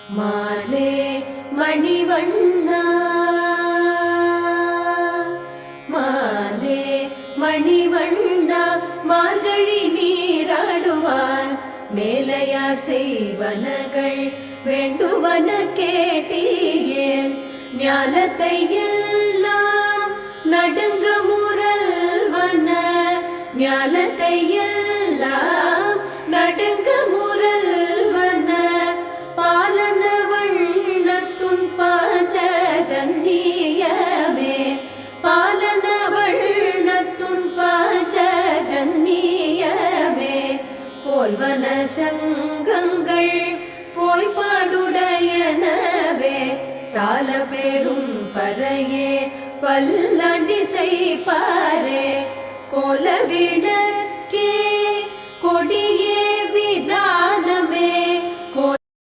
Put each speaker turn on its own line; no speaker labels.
மாலே மணிவண்ணா மாலே மணிவண்ணா மார்கழி நீராடுவார் மேலையார் செய்வனகள் வேண்டுவன கேட்டீயேன் ஞானத்தை எல்லாம் நடுங்க முரல்வன ஞானத்தை எல்லாம் நடுங்க முரல்வன பாலன வண்ணத்துன் பாஞ்ச ஜன்னியமே பாலன வண்ணத்துன் பாஞ்ச ஜன்னியமே போல்வன சங்கங்கள் போய் பாடுடையனவே சால பெரும் பறையே பல்லாண்டி செய்பாரே கோல விளக்கே கொடியே